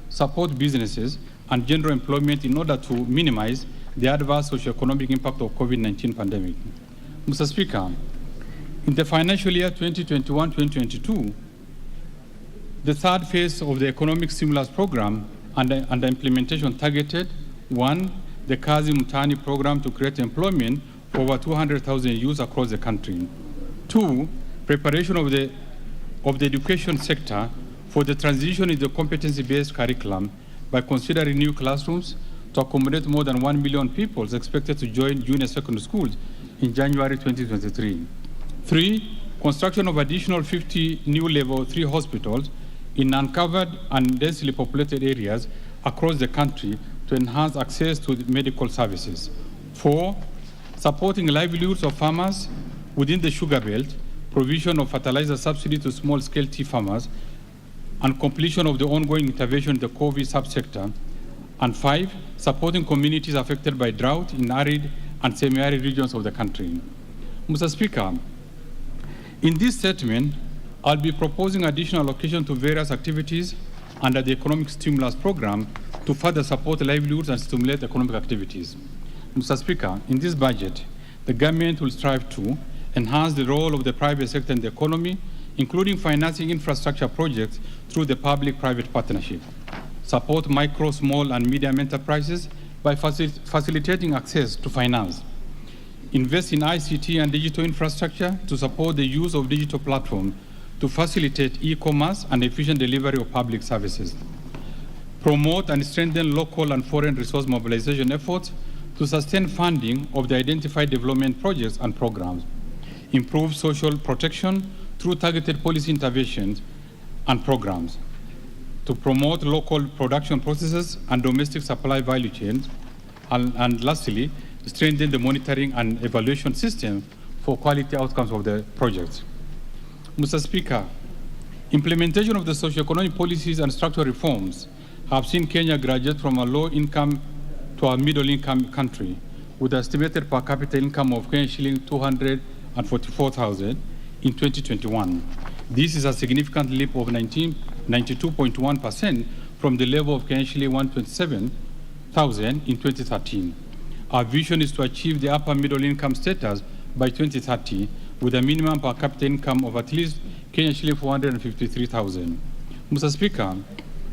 support businesses, and general employment in order to minimize the adverse socio-economic impact of COVID-19 pandemic. Mr. Speaker, in the financial year 2021-2022, the third phase of the economic stimulus program and the implementation targeted: 1, the Kazi Mtaani program to create employment for over 200,000 youths across the country. 2, preparation of the education sector for the transition in the competency-based curriculum by considering new classrooms to accommodate more than 1 million people expected to join junior secondary schools in January 2023. 3, construction of additional 50 new level 3 hospitals in uncovered and densely populated areas across the country to enhance access to medical services. 4, supporting livelihoods of farmers within the sugar belt, provision of fertilizer subsidy to small-scale tea farmers, and completion of the ongoing intervention in the COVID subsector. And 5, supporting communities affected by drought in arid and semi-arid regions of the country. Mr. Speaker, in this statement, I'll be proposing additional allocation to various activities under the economic stimulus program to further support livelihoods and stimulate economic activities. Mr. Speaker, in this budget, the government will strive to enhance the role of the private sector in the economy, including financing infrastructure projects through the public-private partnership, support micro, small, and medium enterprises by facilitating access to finance, invest in ICT and digital infrastructure to support the use of digital platforms to facilitate e-commerce and efficient delivery of public services, promote and strengthen local and foreign resource mobilization efforts to sustain funding of the identified development projects and programs, improve social protection through targeted policy interventions and programs, to promote local production processes and domestic supply value chains, and lastly, strengthen the monitoring and evaluation system for quality outcomes of the projects. Mr. Speaker, implementation of the socio-economic policies and structural reforms have seen Kenya graduate from a low-income to a middle-income country with an estimated per capita income of Kenya shilling 244,000 in 2021. This is a significant leap of 92.1% from the level of Kenya shilling 127,000 in 2013. Our vision is to achieve the upper middle income status by 2030 with a minimum per capita income of at least Kenya shilling 453,000. Mr. Speaker,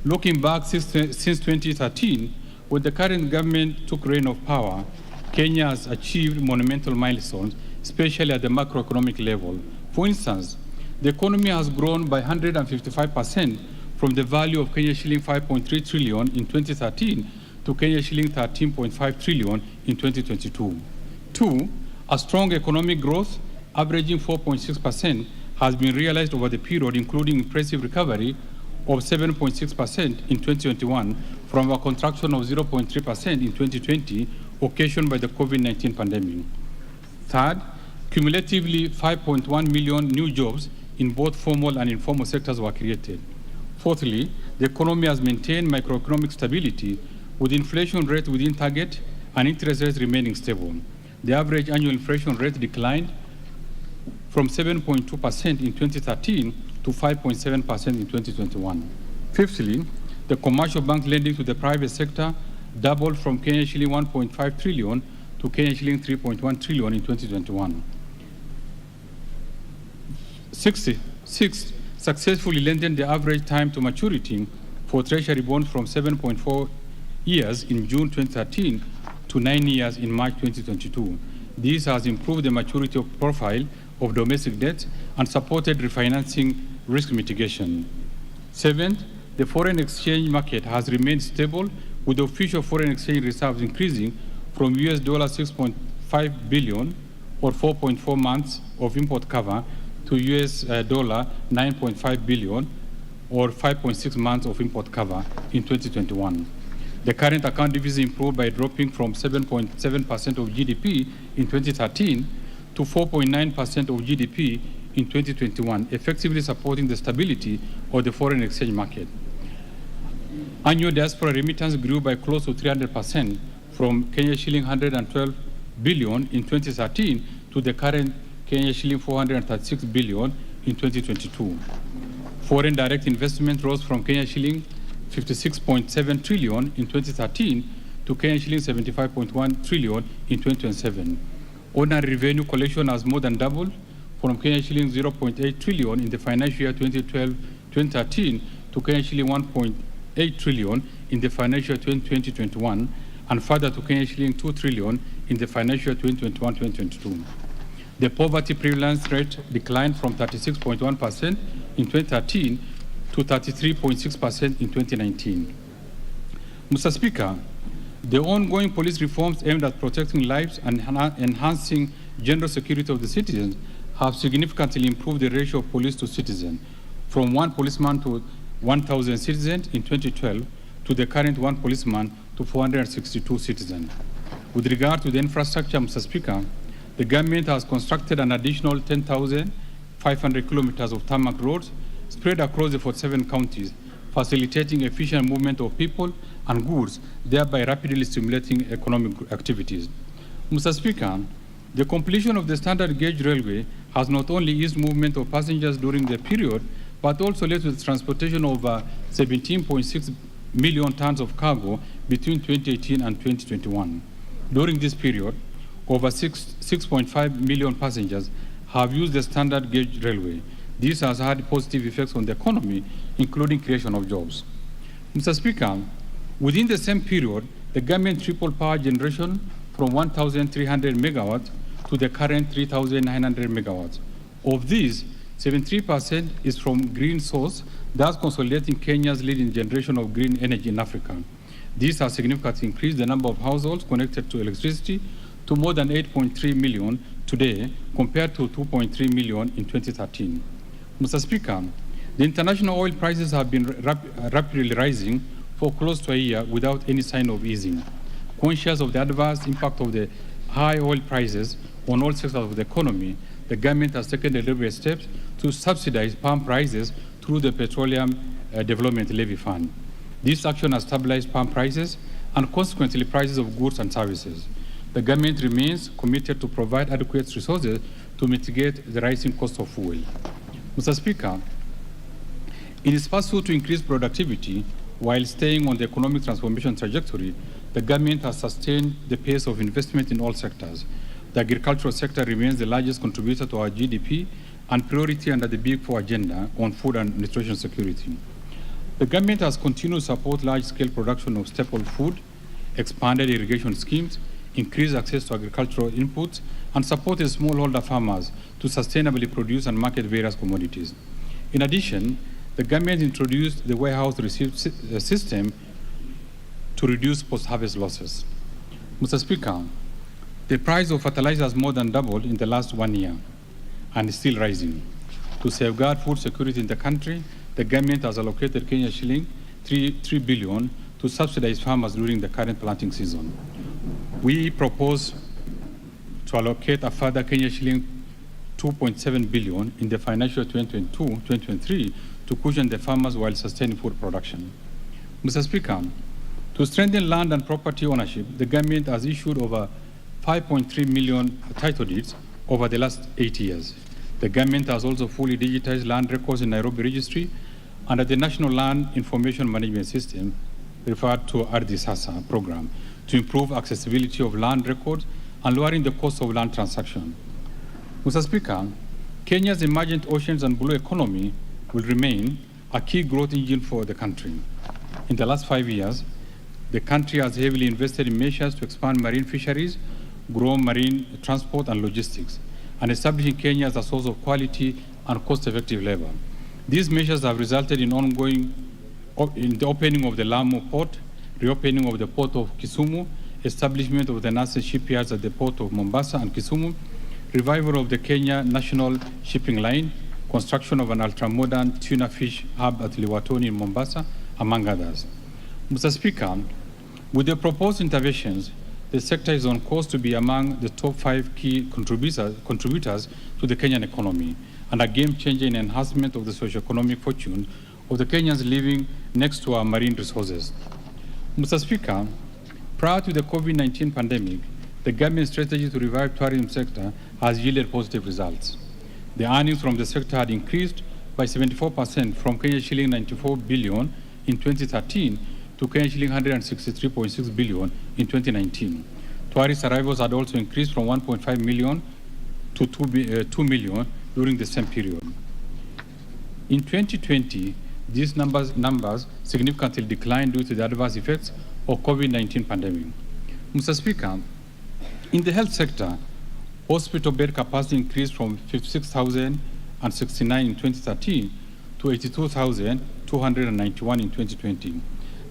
looking back since 2013, when the current government took reign of power, Kenya has achieved monumental milestones, especially at the macroeconomic level. For instance, the economy has grown by 155% from the value of Kenya shilling 5.3 trillion in 2013 to Kenya shilling 13.5 trillion in 2022. 2, a strong economic growth, averaging 4.6%, has been realized over the period, including impressive recovery of 7.6% in 2021 from a contraction of 0.3% in 2020, occasioned by the COVID-19 pandemic. Third, cumulatively 5.1 million new jobs in both formal and informal sectors were created. Fourthly, the economy has maintained macroeconomic stability with inflation rate within target and interest rates remaining stable. The average annual inflation rate declined from 7.2% in 2013 to 5.7% in 2021. Fifthly, the commercial bank lending to the private sector doubled from Kenya shilling 1.5 trillion to Kenya shilling 3.1 trillion in 2021. Sixth, successfully lengthened the average time to maturity for treasury bonds from 7.4 years in June 2013 to 9 years in March 2022. This has improved the maturity profile of domestic debt and supported refinancing risk mitigation. Seventh, the foreign exchange market has remained stable with the official foreign exchange reserves increasing from US $6.5 billion or 4.4 months of import cover to US $9.5 billion or 5.6 months of import cover in 2021. The current account deficit improved by dropping from 7.7% of GDP in 2013 to 4.9% of GDP in 2021, effectively supporting the stability of the foreign exchange market. Annual diaspora remittance grew by close to 300% from Kenya shilling 112 billion in 2013 to the current Kenya shilling 436 billion in 2022. Foreign direct investment rose from Kenya shilling 56.7 trillion in 2013 to Kenyan shilling 75.1 trillion in 2027. Ordinary revenue collection has more than doubled from Kenyan shilling 0.8 trillion in the financial year 2012-2013 to Kenyan shilling 1.8 trillion in the financial year 2020-21, and further to Kenyan shilling 2 trillion in the financial year 2021-2022. The poverty prevalence rate declined from 36.1% in 2013 to 33.6% in 2019. Mr. Speaker, the ongoing police reforms aimed at protecting lives and enhancing general security of the citizens have significantly improved the ratio of police to citizen, from 1 policeman to 1,000 citizens in 2012 to the current 1 policeman to 462 citizens. With regard to the infrastructure, Mr. Speaker, the government has constructed an additional 10,500 kilometers of tarmac roads spread across the 47 counties, facilitating efficient movement of people and goods, thereby rapidly stimulating economic activities. Mr. Speaker, the completion of the standard gauge railway has not only eased movement of passengers during the period, but also led to the transportation of 17.6 million tons of cargo between 2018 and 2021. During this period, over 6.5 million passengers have used the standard gauge railway. This has had positive effects on the economy, including creation of jobs. Mr. Speaker, within the same period, the government tripled power generation from 1,300 megawatts to the current 3,900 megawatts. Of these, 73% is from green source, thus consolidating Kenya's leading generation of green energy in Africa. This has significantly increased the number of households connected to electricity to more than 8.3 million today, compared to 2.3 million in 2013. Mr. Speaker, the international oil prices have been rapidly rising for close to a year without any sign of easing. Conscious of the adverse impact of the high oil prices on all sectors of the economy, the government has taken deliberate steps to subsidize palm prices through the Petroleum Development Levy Fund. This action has stabilized palm prices and consequently prices of goods and services. The government remains committed to provide adequate resources to mitigate the rising cost of fuel. Mr. Speaker, in its pursuit to increase productivity while staying on the economic transformation trajectory, the government has sustained the pace of investment in all sectors. The agricultural sector remains the largest contributor to our GDP and priority under the Big Four agenda on food and nutrition security. The government has continued to support large-scale production of staple food, expanded irrigation schemes, increased access to agricultural inputs, and supported smallholder farmers to sustainably produce and market various commodities. In addition, the government introduced the warehouse receipt system to reduce post-harvest losses. Mr. Speaker, the price of fertilizer has more than doubled in the last 1 year and is still rising. To safeguard food security in the country, the government has allocated Kenya shilling 3 billion to subsidize farmers during the current planting season. We propose to allocate a further Kenya shilling 2.7 billion in the financial 2022-2023 to cushion the farmers while sustaining food production. Mr. Speaker, to strengthen land and property ownership, the government has issued over 5.3 million title deeds over the last 8 years. The government has also fully digitized land records in Nairobi Registry under the National Land Information Management System, referred to Ardhi Sasa program, to improve accessibility of land records and lowering the cost of land transaction. Mr. Speaker, Kenya's emergent oceans and blue economy will remain a key growth engine for the country. In the last 5 years, the country has heavily invested in measures to expand marine fisheries, grow marine transport and logistics, and establishing Kenya as a source of quality and cost-effective labor. These measures have resulted in the opening of the Lamu port, reopening of the port of Kisumu, establishment of the nascent shipyards at the port of Mombasa and Kisumu, revival of the Kenya National Shipping Line, construction of an ultra-modern tuna fish hub at Liwatoni in Mombasa, among others. Mr. Speaker, with the proposed interventions, the sector is on course to be among the top 5 key contributors to the Kenyan economy and a game-changer in enhancement of the socio-economic fortune of the Kenyans living next to our marine resources. Mr. Speaker, prior to the COVID-19 pandemic, the government's strategy to revive tourism sector has yielded positive results. The earnings from the sector had increased by 74% from Kenya shilling 94 billion in 2013 to Kenya shilling 163.6 billion in 2019. Tourist arrivals had also increased from 1.5 million to 2 million during the same period. In 2020, these numbers significantly declined due to the adverse effects of COVID-19 pandemic. Mr. Speaker, in the health sector, hospital bed capacity increased from 56,069 in 2013 to 82,291 in 2020.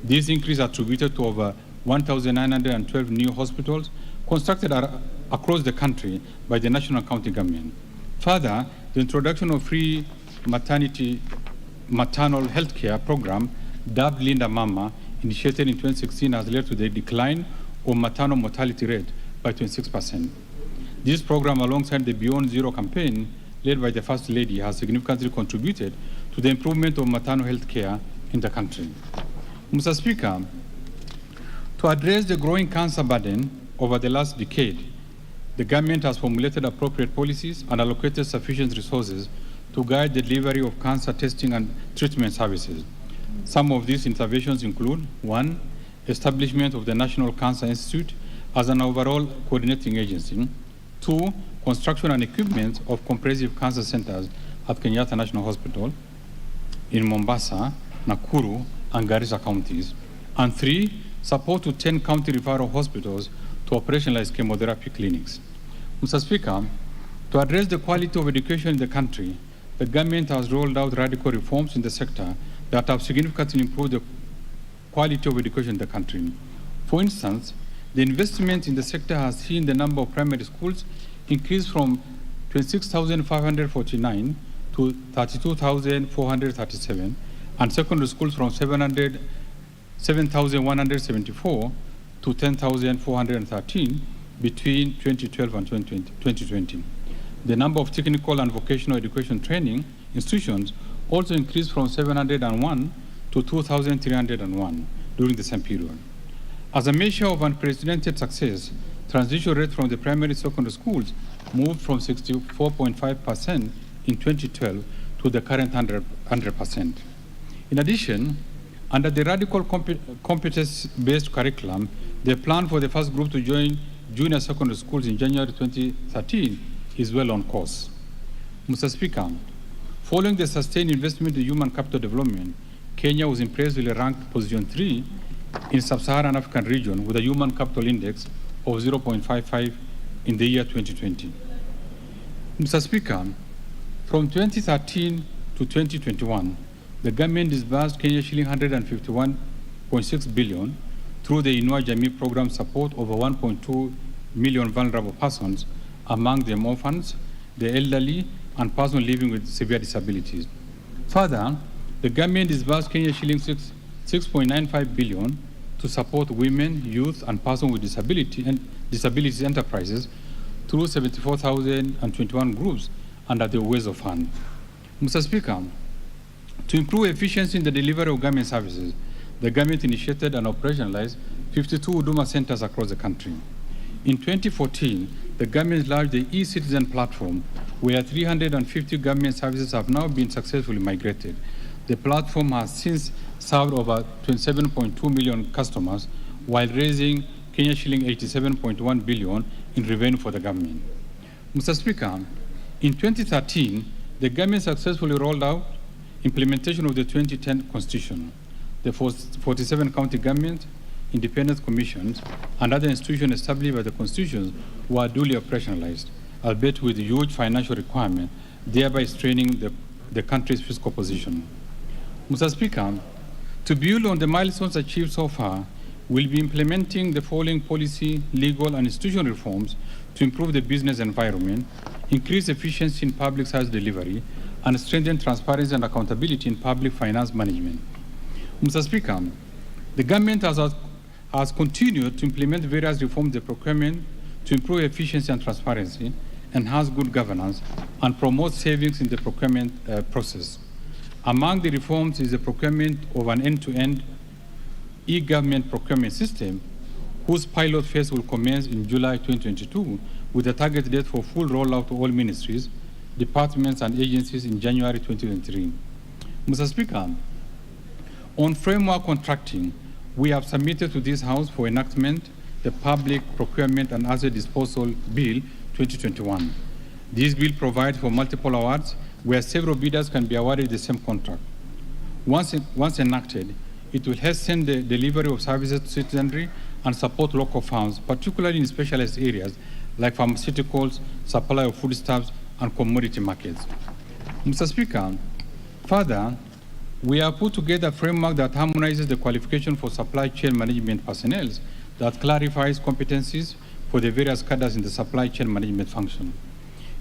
This increase attributed to over 1,912 new hospitals constructed across the country by the national and county government. Further, the introduction of free maternal health care program, dubbed Linda Mama, initiated in 2016, has led to the decline of maternal mortality rate by 26%. This program, alongside the Beyond Zero campaign led by the First Lady, has significantly contributed to the improvement of maternal health care in the country. Mr. Speaker, to address the growing cancer burden over the last decade, the government has formulated appropriate policies and allocated sufficient resources to guide the delivery of cancer testing and treatment services. Some of these interventions include: 1, establishment of the National Cancer Institute as an overall coordinating agency; 2, construction and equipment of comprehensive cancer centers at Kenyatta National Hospital in Mombasa, Nakuru, and Garissa counties; and 3, support to 10 county referral hospitals to operationalize chemotherapy clinics. Mr. Speaker, to address the quality of education in the country, the government has rolled out radical reforms in the sector that have significantly improved the quality of education in the country. For instance, the investment in the sector has seen the number of primary schools increase from 26,549 to 32,437, and secondary schools from 7,174 to 10,413 between 2012 and 2020. The number of technical and vocational education training institutions also increased from 701 to 2,301 during the same period. As a measure of unprecedented success, transition rate from the primary secondary schools moved from 64.5% in 2012 to the current 100%. In addition, under the radical competence-based curriculum, the plan for the first group to join junior secondary schools in January 2013 is well on course. Mr. Speaker, following the sustained investment in human capital development, Kenya was impressively ranked position 3 in sub-Saharan African region with a human capital index of 0.55 in the year 2020. Mr. Speaker, from 2013 to 2021, the government disbursed Kenya shilling 151.6 billion through the Inua Jamii program support over 1.2 million vulnerable persons, among them orphans, the elderly, and persons living with severe disabilities. Further, the government disbursed Kenya shilling 6.95 billion to support women, youth, and persons with disabilities enterprises through 74,021 groups under the Uwezo Fund. Mr. Speaker, to improve efficiency in the delivery of government services, the government initiated and operationalized 52 Huduma centers across the country. In 2014, the government launched the e-Citizen platform, where 350 government services have now been successfully migrated. The platform has since served over 27.2 million customers, while raising Kenya shilling 87.1 billion in revenue for the government. Mr. Speaker, in 2013, the government successfully rolled out implementation of the 2010 Constitution. The 47 county governments, independent commissions, and other institutions established by the Constitution were duly operationalized, albeit with huge financial requirements, thereby straining the country's fiscal position. Mr. Speaker, to build on the milestones achieved so far, we'll be implementing the following policy, legal, and institutional reforms to improve the business environment, increase efficiency in public service delivery, and strengthen transparency and accountability in public finance management. Mr. Speaker, the government has continued to implement various reforms in procurement to improve efficiency and transparency, enhance good governance, and promote savings in the procurement process. Among the reforms is the procurement of an end-to-end e-government procurement system, whose pilot phase will commence in July 2022, with a target date for full rollout to all ministries, departments, and agencies in January 2023. Mr. Speaker, On framework contracting, we have submitted to this House for enactment the Public Procurement and Asset Disposal Bill 2021. This bill provides for multiple awards where several bidders can be awarded the same contract. Once enacted, it will hasten the delivery of services to citizenry and support local farms, particularly in specialized areas like pharmaceuticals, supply of foodstuffs, and commodity markets. Mr. Speaker, further, we have put together a framework that harmonizes the qualification for supply chain management personnel that clarifies competencies for the various cadres in the supply chain management function.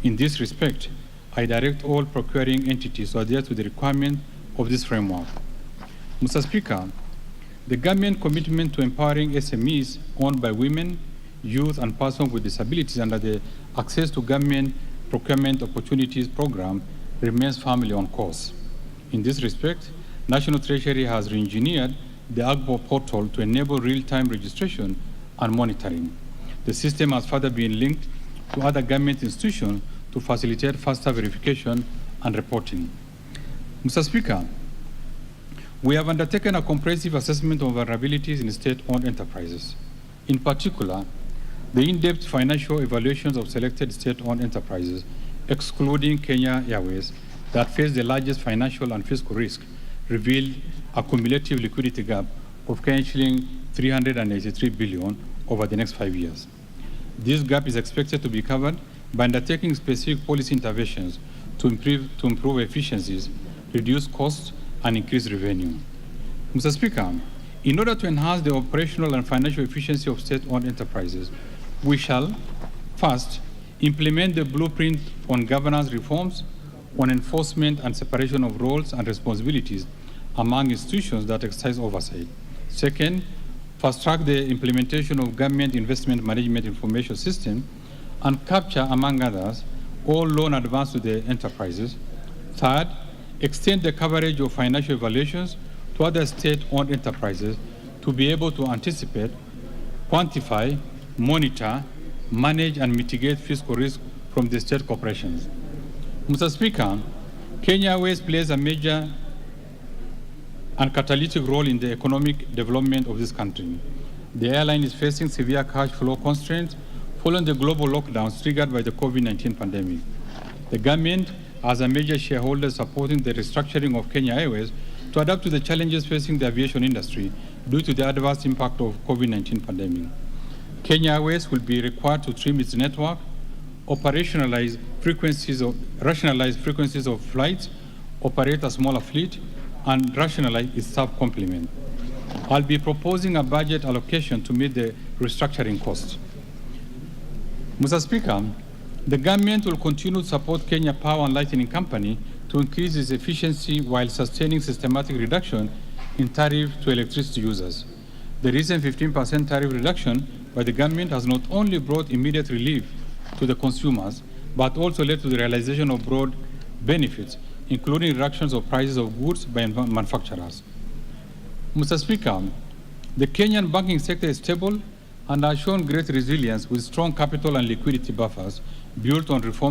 In this respect, I direct all procuring entities to adhere to the requirement of this framework. Mr. Speaker, the government commitment to empowering SMEs owned by women, youth, and persons with disabilities under the Access to Government Procurement Opportunities Program remains firmly on course. In this respect, National Treasury has re-engineered the AGBO portal to enable real-time registration and monitoring. The system has further been linked to other government institutions to facilitate faster verification and reporting. Mr. Speaker, we have undertaken a comprehensive assessment of vulnerabilities in state-owned enterprises. In particular, the in-depth financial evaluations of selected state-owned enterprises, excluding Kenya Airways, that face the largest financial and fiscal risk, revealed a cumulative liquidity gap of shilling 383 billion over the next 5 years. This gap is expected to be covered by undertaking specific policy interventions to improve efficiencies, reduce costs, and increase revenue. Mr. Speaker, in order to enhance the operational and financial efficiency of state-owned enterprises, we shall, first, implement the blueprint on governance reforms, on enforcement and separation of roles and responsibilities among institutions that exercise oversight. Second, fast-track the implementation of government investment management information system and capture, among others, all loan advance to the enterprises. Third, extend the coverage of financial evaluations to other state-owned enterprises to be able to anticipate, quantify, monitor, manage, and mitigate fiscal risk from the state corporations. Mr. Speaker, Kenya Airways plays a major and catalytic role in the economic development of this country. The airline is facing severe cash flow constraints following the global lockdowns triggered by the COVID-19 pandemic. The government, as a major shareholder, supporting the restructuring of Kenya Airways to adapt to the challenges facing the aviation industry due to the adverse impact of COVID-19 pandemic. Kenya Airways will be required to trim its network, rationalize frequencies of flights, operate a smaller fleet, and rationalize its staff complement. I'll be proposing a budget allocation to meet the restructuring costs. Mr. Speaker, the government will continue to support Kenya Power and Lighting Company to increase its efficiency while sustaining systematic reduction in tariff to electricity users. The recent 15% tariff reduction by the government has not only brought immediate relief to the consumers, but also led to the realization of broad benefits, including reductions of prices of goods by manufacturers. Mr. Speaker, the Kenyan banking sector is stable and has shown great resilience with strong capital and liquidity buffers built on reform